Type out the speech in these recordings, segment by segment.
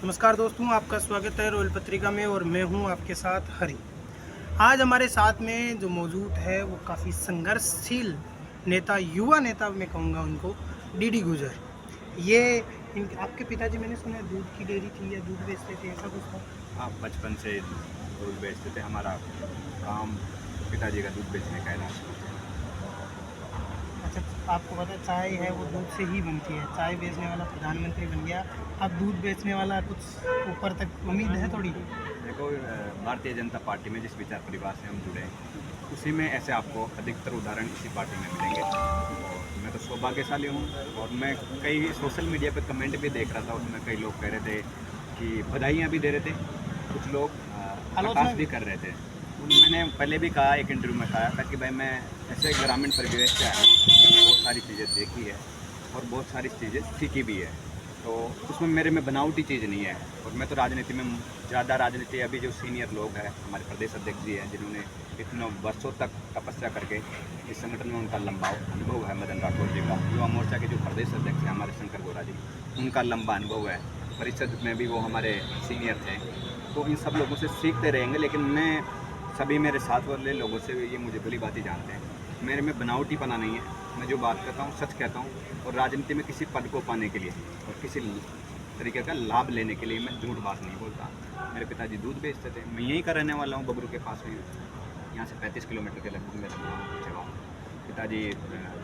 नमस्कार दोस्तों, आपका स्वागत है रॉयल पत्रिका में और मैं हूं आपके साथ हरी। आज हमारे साथ में जो मौजूद है वो काफ़ी संघर्षशील नेता, युवा नेता मैं कहूँगा उनको, डीडी गुजर। ये आपके पिताजी, मैंने सुना है दूध की डेयरी थी या दूध बेचते थे, ऐसा कुछ था? हाँ, बचपन से दूध बेचते थे। हमारा काम पिताजी का दूध बेचने का है ना। अच्छा, आपको पता है चाय है वो दूध से ही बनती है। चाय बेचने वाला प्रधानमंत्री बन गया, अब दूध बेचने वाला कुछ ऊपर तक उम्मीद है थोड़ी। देखो, भारतीय जनता पार्टी में जिस विचार परिवार से हम जुड़े हैं, उसी में ऐसे आपको अधिकतर उदाहरण इसी पार्टी में मिलेंगे। और मैं तो सौभाग्यशाली हूँ। और मैं कई सोशल मीडिया पे कमेंट भी देख रहा था, उसमें कई लोग कह रहे थे कि बधाइयाँ भी दे रहे थे, कुछ लोग आलोचना प्रकाश भी कर रहे थे। मैंने पहले भी कहा, एक इंटरव्यू में कहा था कि भाई मैं ऐसे ग्रामीण परिवेश से आया हूँ, बहुत सारी चीज़ें देखी है और बहुत सारी चीज़ें सीखी भी है। तो उसमें मेरे में बनावटी चीज़ नहीं है। और मैं तो राजनीति में ज़्यादा राजनीति, अभी जो सीनियर लोग हैं, हमारे प्रदेश अध्यक्ष जी हैं, जिन्होंने इतने वर्षों तक तपस्या करके इस संगठन में उनका लंबा अनुभव है, मदन राठौर जी का, युवा मोर्चा के जो प्रदेश अध्यक्ष हैं हमारे शंकर गौरा जी, उनका लंबा अनुभव है। परिषद में भी वो हमारे सीनियर थे। तो इन सब लोगों से सीखते रहेंगे। लेकिन मैं सभी मेरे साथ वाले लोगों से ये मुझे भली बात ही जानते हैं, मेरे में बनावटीपना नहीं है। मैं जो बात करता हूँ सच कहता हूँ। और राजनीति में किसी पद को पाने के लिए और किसी तरीके का लाभ लेने के लिए मैं झूठ बात नहीं बोलता। मेरे पिताजी दूध बेचते थे। मैं यहीं का रहने वाला हूँ, बबरू के पास भी, यहाँ से 35 किलोमीटर के लगभग मेरा गाँव। पिताजी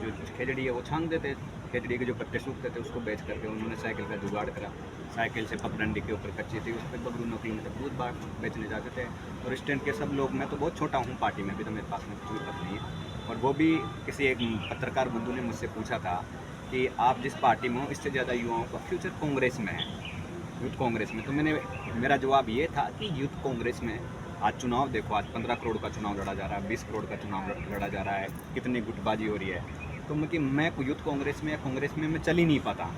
जो खेजड़ी है वो छान देते। खेजड़ी के जो पत्ते सूखते थे उसको बेच करके उन्होंने साइकिल का जुगाड़ करा। साइकिल से पगडंडी के ऊपर कच्ची थी, उस पर बबरू 9 किलोमीटर दूध बेचने जाते थे। और स्टैंड के सब लोग, मैं तो बहुत छोटा हूँ पार्टी में भी, तो मेरे पास में कोई पद नहीं है। और वो भी किसी एक पत्रकार बंधु ने मुझसे पूछा था कि आप जिस पार्टी में हो, इससे ज़्यादा युवाओं का फ्यूचर कांग्रेस में है, यूथ कांग्रेस में। तो मेरा जवाब ये था कि यूथ कांग्रेस में आज चुनाव देखो, आज 15 करोड़ का चुनाव लड़ा जा रहा है, 20 करोड़ का चुनाव लड़ा जा रहा है, कितनी गुटबाजी हो रही है। तो मैं यूथ कांग्रेस में या कांग्रेस में मैं चल ही नहीं पाता।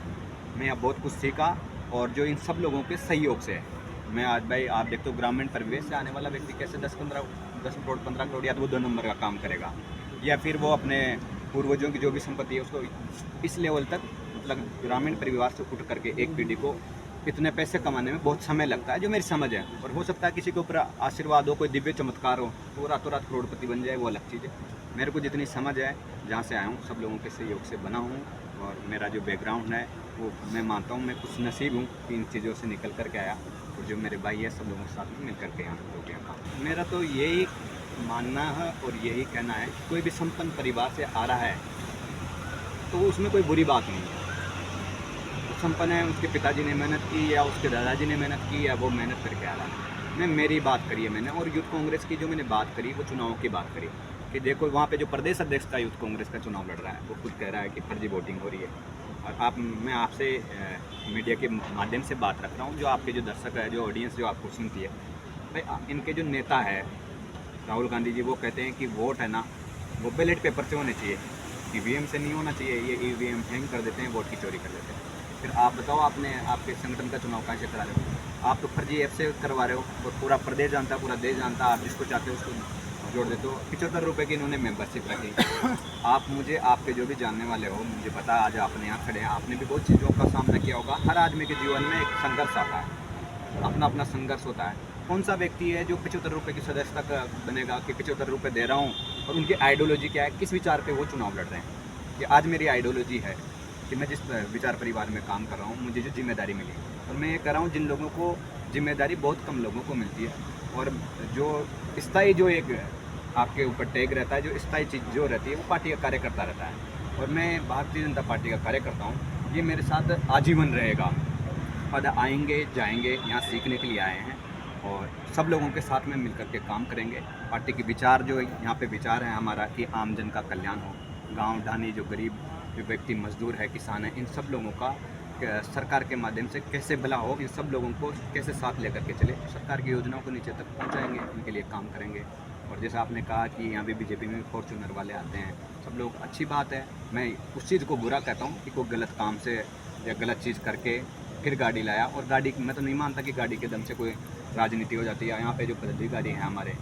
मैं अब बहुत कुछ सीखा, और जो इन सब लोगों के सहयोग से है। मैं आज भाई, आप देखते हो ग्रामीण परिवेश से आने वाला व्यक्ति कैसे 10 करोड़ 15 करोड़ या तो वो 2 नंबर का काम करेगा, या फिर वो अपने पूर्वजों की जो भी संपत्ति है उसको इस लेवल तक, मतलब ग्रामीण परिवार से उठ करके एक पीढ़ी को इतने पैसे कमाने में बहुत समय लगता है, जो मेरी समझ है। और हो सकता है किसी के ऊपर आशीर्वाद हो, कोई दिव्य चमत्कार हो, तो रातों रात करोड़पति बन जाए, वो अलग चीज़ है। मेरे को जितनी समझ है, जहाँ से आया हूँ, सब लोगों के सहयोग से बना हूँ। और मेरा जो बैकग्राउंड है वो मैं मानता हूँ मैं कुछ नसीब हूँ कि इन चीज़ों से निकल कर के आया। और जो मेरे भाई है, सब लोगों के साथ में मिल करके यहाँ हो गया। मेरा तो यही मानना है और यही कहना है कि कोई भी संपन्न परिवार से आ रहा है तो उसमें कोई बुरी बात नहीं है। संपन्न है, उसके पिताजी ने मेहनत की या उसके दादाजी ने मेहनत की या वो मेहनत करके आ रहा है। मेरी बात करी है मैंने। और यूथ कांग्रेस की जो मैंने बात करी, वो चुनाव की बात करी कि देखो वहाँ पे जो प्रदेश अध्यक्ष का यूथ कांग्रेस का चुनाव लड़ रहा है, वो खुद कह रहा है कि फर्जी वोटिंग हो रही है। और मैं आपसे मीडिया के माध्यम से बात रख रहा हूँ, जो आपके जो दर्शक है, जो ऑडियंस जो आपको सुनती है, भाई इनके जो नेता है राहुल गांधी जी, वो कहते हैं कि वोट है ना, वो बैलेट पेपर से होने चाहिए, ईवीएम से नहीं होना चाहिए। ये ईवीएम हैंग कर देते हैं, वोट की चोरी कर देते हैं। फिर आप बताओ, आपके संगठन का चुनाव कैसे करा रहे हो? आप तो फर्जी ऐप से करवा रहे हो, और पूरा प्रदेश जानता, पूरा देश जानता, आप जिसको चाहते हो उसको जोड़ देते हो। 75 रुपये की इन्होंने मेंबरशिप रखी। आप मुझे, आपके जो भी जानने वाले हो, मुझे पता, आज आपने यहाँ खड़े हैं, आपने भी बहुत चीज़ों का सामना किया होगा। हर आदमी के जीवन में एक संघर्ष आता है, अपना अपना संघर्ष होता है। कौन सा व्यक्ति है जो 75 रुपये की सदस्यता का बनेगा कि 75 रुपये दे रहा हूँ, और उनकी आइडियोलॉजी क्या है, किस विचार पे वो चुनाव लड़ रहे हैं? कि आज मेरी आइडियोलॉजी है कि मैं जिस विचार परिवार में काम कर रहा हूँ, मुझे जो जिम्मेदारी मिली, और मैं ये कर रहा हूँ जिन लोगों को जिम्मेदारी बहुत कम लोगों को मिलती है, और जो स्थायी जो एक आपके ऊपर टैग रहता है, जो स्थायी चीज़ जो रहती है, वो पार्टी का कार्यकर्ता रहता है। और मैं भारतीय जनता पार्टी का कार्यकर्ता हूँ, ये मेरे साथ आजीवन रहेगा। पद आएंगे जाएंगे, यहाँ सीखने के लिए आए हैं, और सब लोगों के साथ में मिल करके काम करेंगे। पार्टी के विचार जो यहाँ पे विचार है हमारा कि आम जन का कल्याण हो, गांव ढानी जो गरीब जो व्यक्ति मजदूर है, किसान है, इन सब लोगों का सरकार के माध्यम से कैसे भला हो, इन सब लोगों को कैसे साथ लेकर के चले, सरकार की योजनाओं को नीचे तक पहुँचाएँगे, उनके लिए काम करेंगे। और जैसा आपने कहा कि यहाँ भी बीजेपी में फॉर्चूनर वाले आते हैं, सब लोग, अच्छी बात है। मैं उस चीज़ को बुरा कहता हूँ कि कोई गलत काम से या गलत चीज़ करके फिर गाड़ी लाया। और गाड़ी, मैं तो नहीं मानता कि गाड़ी के दम से कोई राजनीति हो जाती है। यहाँ पे जो पदाधिकारी हैं हमारे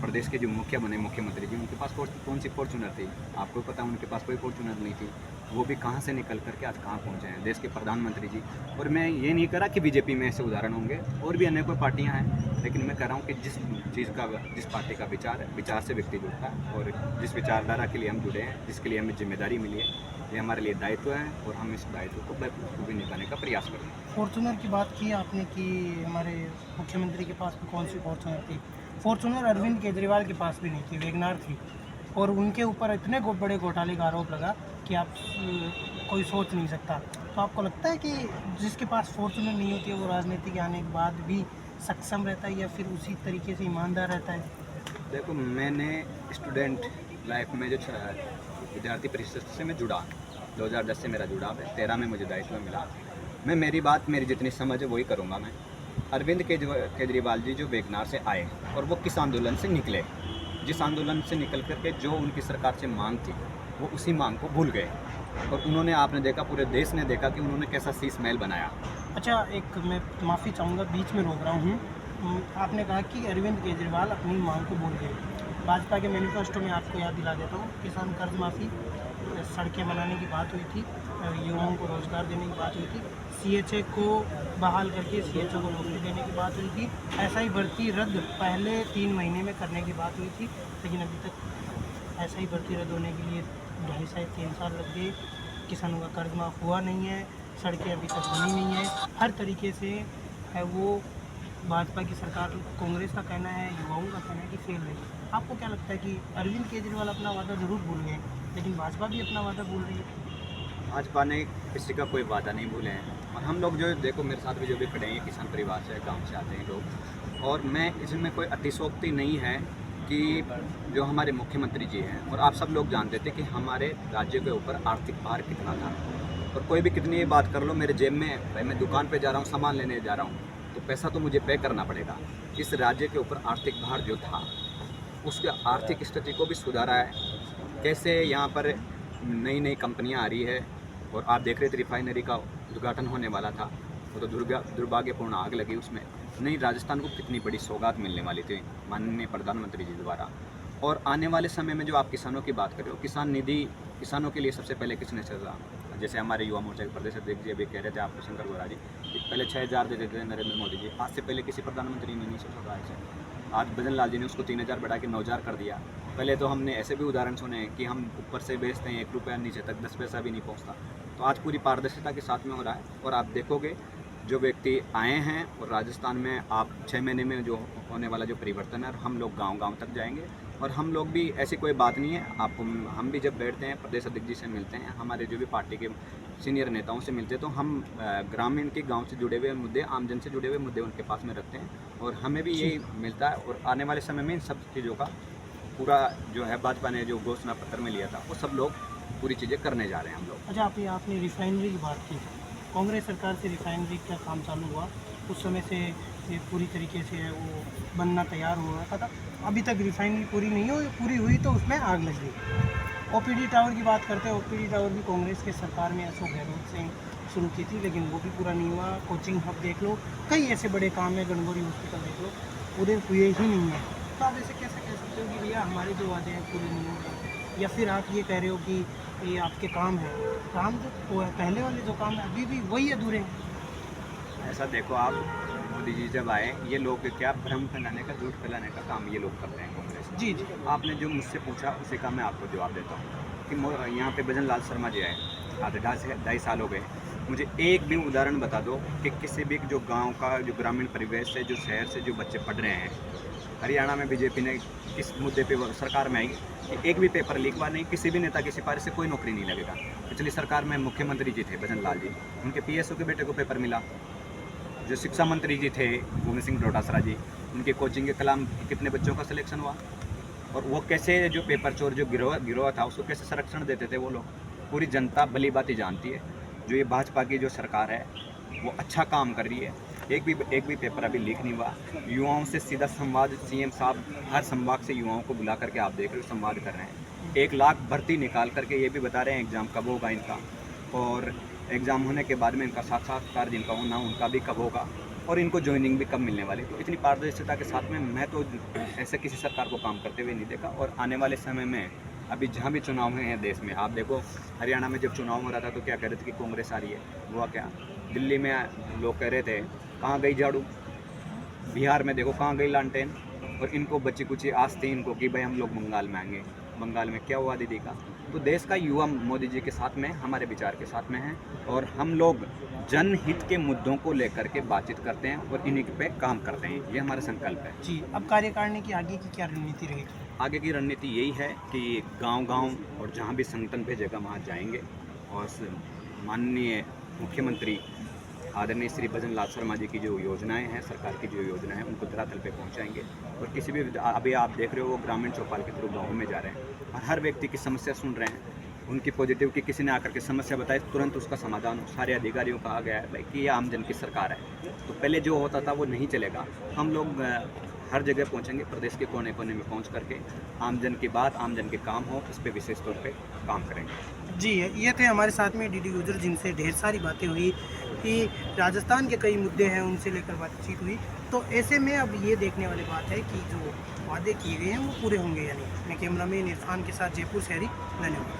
प्रदेश के, जो मुखिया बने मुख्यमंत्री जी, उनके पास कौन सी फॉर्चूनर थी? आपको पता है, उनके पास कोई फॉर्चूनर नहीं थी। वो भी कहाँ से निकल करके आज कहाँ पहुँचे हैं, देश के प्रधानमंत्री जी। और मैं ये नहीं कह रहा कि बीजेपी में ऐसे उदाहरण होंगे, और भी अन्य कोई पार्टियाँ हैं, लेकिन मैं कह रहा हूँ कि जिस पार्टी का विचार है, विचार से व्यक्ति जुड़ता है, और जिस विचारधारा के लिए हम जुड़े हैं, जिसके लिए हमें जिम्मेदारी मिली है, ये हमारे लिए दायित्व है, और हम इस दायित्व को बखूबी निभाने का प्रयास करेंगे। फॉर्चूनर की बात की आपने कि हमारे मुख्यमंत्री के पास भी कौन सी फॉर्चूनर थी। फॉर्चूनर अरविंद केजरीवाल के पास भी नहीं थी, वैगनार थी, और उनके ऊपर इतने बड़े घोटाले का आरोप लगा कि आप कोई सोच नहीं सकता। तो आपको लगता है कि जिसके पास फॉर्चूनर नहीं होती है वो राजनीति के आने के बाद भी सक्षम रहता है, या फिर उसी तरीके से ईमानदार रहता है? देखो, मैंने स्टूडेंट लाइफ में जो विद्यार्थी परिषद से मैं जुड़ा, 2010 से मेरा जुड़ाव है, 13 में मुझे दायित्व मिला। मैं मेरी जितनी समझ है वही करूँगा मैं। अरविंद केजरीवाल जी जो वैगनार से आए और वो किस आंदोलन से निकले, जिस आंदोलन से निकल करके जो उनकी सरकार से मांग थी, वो उसी मांग को भूल गए, और उन्होंने, आपने देखा, पूरे देश ने देखा कि उन्होंने कैसा शीश महल बनाया। अच्छा, एक मैं माफ़ी चाहूँगा, बीच में रोक रहा हूँ। आपने कहा कि अरविंद केजरीवाल अपनी मांग को भूल गए। भाजपा के मैनिफेस्टो में आपको याद दिला देता हूँ, किसान कर्ज माफ़ी, सड़कें बनाने की बात हुई थी, युवाओं को रोज़गार देने की बात हुई थी, CHA को बहाल करके CHO को नौकरी देने की बात हुई थी, SI भर्ती रद्द पहले 3 महीने में करने की बात हुई थी, लेकिन अभी तक SI भर्ती रद्द होने के लिए 2.5 से 3 साल लग गए। किसानों का कर्ज माफ़ हुआ नहीं है, सड़कें अभी तक बनी नहीं है। हर तरीके से है वो भाजपा की सरकार, कांग्रेस का कहना है, युवाओं का कहना है कि फेल रही। आपको क्या लगता है कि अरविंद केजरीवाल अपना वादा ज़रूर भूल गए, लेकिन भाजपा भी अपना वादा भूल रही है? भाजपा ने किसी का कोई वादा नहीं भूले हैं, और हम लोग जो, देखो मेरे साथ भी जो भी खड़े हैं, किसान परिवार से, गांव से आते हैं लोग, और मैं इसमें कोई अतिशोक्ति नहीं है कि जो हमारे मुख्यमंत्री जी हैं, और आप सब लोग जानते थे कि हमारे राज्य के ऊपर आर्थिक भार कितना था, और कोई भी कितनी बात कर लो, मेरे जेब में, भाई मैं दुकान पे जा रहा हूँ, सामान लेने जा रहा हूँ, तो पैसा तो मुझे पे करना पड़ेगा। इस राज्य के ऊपर आर्थिक भार जो था, उसके आर्थिक स्थिति को भी सुधारा है। कैसे यहाँ पर नई नई कंपनियाँ आ रही है, और आप देख रहे थे रिफाइनरी का उद्घाटन होने वाला था, वो तो दुर्भाग्यपूर्ण आग लगी उसमें। नहीं, राजस्थान को कितनी बड़ी सौगात मिलने वाली थी माननीय प्रधानमंत्री जी द्वारा। और आने वाले समय में जो आप किसानों की बात कर रहे हो, किसान निधि, किसानों के लिए सबसे पहले किसने चला? जैसे हमारे युवा मोर्चा के प्रदेश अध्यक्ष जी अभी कह रहे थे, आपको शंकर गौरा जी, पहले 6,000 देते थे नरेंद्र मोदी जी, आज से पहले किसी प्रधानमंत्री ने नहीं सोचा ऐसे। आज भजन लाल जी ने उसको 3,000 बढ़ा के 9,000 कर दिया। पहले तो हमने ऐसे भी उदाहरण सुने हैं कि हम ऊपर से बेचते हैं 1 रुपया, नीचे तक 10 पैसा भी नहीं पहुंचता। तो आज पूरी पारदर्शिता के साथ में हो रहा है, और आप देखोगे जो व्यक्ति आए हैं, और राजस्थान में आप 6 महीने में जो होने वाला जो परिवर्तन है, हम लोग गांव-गांव तक जाएंगे, और हम लोग भी, ऐसी कोई बात नहीं है, आपको, हम भी जब बैठते हैं प्रदेश अध्यक्ष जी से मिलते हैं, हमारे जो भी पार्टी के सीनियर नेताओं से मिलते हैं, तो हम ग्रामीण के गांव से जुड़े हुए मुद्दे, आमजन से जुड़े हुए मुद्दे उनके पास में रखते हैं, और हमें भी यही मिलता है। और आने वाले समय में इन सब चीज़ों का पूरा जो है, भाजपा ने जो घोषणा पत्र में लिया था, वो सब लोग पूरी चीज़ें करने जा रहे हैं हम लोग। अच्छा, आपने रिफाइनरी की बात की, कांग्रेस सरकार से रिफाइनरी का काम चालू हुआ, उस समय से ये पूरी तरीके से वो बनना तैयार हुआ था, अभी तक रिफाइनरी पूरी नहीं हुई, पूरी हुई तो उसमें आग लग गई। OPD टावर की बात करते हैं, OPD टावर भी कांग्रेस के सरकार में अशोक गहलोत से शुरू की थी, लेकिन वो भी पूरा नहीं हुआ। कोचिंग हब देख लो, कई ऐसे बड़े काम है, गणगौरी हॉस्पिटल देख लो, पूरे हुए ही नहीं है। तो आप ऐसे कैसे कह सकते हो कि भैया हमारे जो वादे हैं पूरे नहीं होंगे, या फिर आप ये कह रहे हो कि ये आपके काम है, काम जो पहले वाले जो काम है अभी भी वही अधूरे हैं? ऐसा देखो, आप मोदी जी जब आए, ये लोग क्या भ्रम फैलाने का, झूठ फैलाने का काम ये लोग करते हैं कांग्रेस। जी जी, आपने जो मुझसे पूछा उसी का मैं आपको जवाब देता हूँ कि यहाँ पे भजन लाल शर्मा जी आए, आधे 2.5 साल हो गए, मुझे एक भी उदाहरण बता दो कि किसी भी जो गांव का, जो ग्रामीण परिवेश से, जो शहर से जो बच्चे पढ़ रहे हैं, हरियाणा में बीजेपी ने किस मुद्दे पे सरकार में आई कि एक भी पेपर लीक हुआ नहीं, किसी भी नेता की सिफारिश से कोई नौकरी नहीं लगेगा। पिछली सरकार में मुख्यमंत्री जी थे भजन लाल जी, उनके PSO के बेटे को पेपर मिला। जो शिक्षा मंत्री जी थे भूमि सिंह डोटासरा जी, उनके कोचिंग के कलाम कितने बच्चों का सिलेक्शन हुआ, और वो कैसे जो पेपर चोर जो गिरोह था उसको कैसे संरक्षण देते थे वो लोग, पूरी जनता भली भांति जानती है। जो ये भाजपा की जो सरकार है वो अच्छा काम कर रही है, एक भी पेपर अभी लीक नहीं हुआ। युवाओं से सीधा संवाद, CM साहब हर संभाग से युवाओं को बुला करके, आप देख रहे हो, संवाद कर रहे हैं। 1 लाख भर्ती निकाल करके ये भी बता रहे हैं एग्ज़ाम कब होगा इनका, और एग्ज़ाम होने के बाद में इनका साक्षात्कार जिनका होना उनका भी कब होगा, और इनको ज्वाइनिंग भी कब मिलने वाली। तो इतनी पारदर्शिता के साथ में मैं तो ऐसे किसी सरकार को काम करते हुए नहीं देखा, और आने वाले समय में अभी जहाँ भी चुनाव हुए हैं देश में, आप देखो हरियाणा में जब चुनाव हो रहा था तो क्या कह रहे थे कि कांग्रेस आ रही है, हुआ क्या? दिल्ली में लोग कह रहे थे कहाँ गई झाड़ू, बिहार में देखो कहाँ गई लालटेन, और इनको बच्ची कुची आस थी इनको कि भाई हम लोग बंगाल में आएंगे। बंगाल में क्या हुआ दीदी का? तो देश का युवा मोदी जी के साथ में, हमारे विचार के साथ में है, और हम लोग जनहित के मुद्दों को लेकर के बातचीत करते हैं और इन्हीं पे काम करते हैं, ये हमारा संकल्प है। जी, अब कार्यकारिणी की आगे की क्या रणनीति रहेगी? आगे की रणनीति यही है कि गांव-गांव और जहां भी संगठन भेजेगा वहां जाएंगे और माननीय मुख्यमंत्री आदरणीय श्री भजन लाल शर्मा जी की जो योजनाएं हैं, सरकार की जो योजनाएं हैं, उनको धरातल पे पहुंचाएंगे। और किसी भी, अभी आप देख रहे हो वो ग्रामीण चौपाल के थ्रू गाँव में जा रहे हैं और हर व्यक्ति की समस्या सुन रहे हैं, उनकी पॉजिटिव की किसी ने आकर के समस्या बताई तुरंत उसका समाधान सारे अधिकारियों को आ गया है कि ये आमजन की सरकार है। तो पहले जो होता था वो नहीं चलेगा, हम लोग हर जगह पहुंचेंगे, प्रदेश के कोने कोने में पहुंच करके आमजन की बात, आमजन के काम हो, इस पर विशेष तौर पे काम करेंगे। जी, ये थे हमारे साथ में डीडी गुजर, जिनसे ढेर सारी बातें हुई कि राजस्थान के कई मुद्दे हैं, उनसे लेकर बातचीत हुई। तो ऐसे में अब ये देखने वाली बात है कि जो वादे किए गए हैं वो पूरे होंगे या नहीं। मैं कैमरामैन इरफान के साथ जयपुर से हरी, धन्यवाद।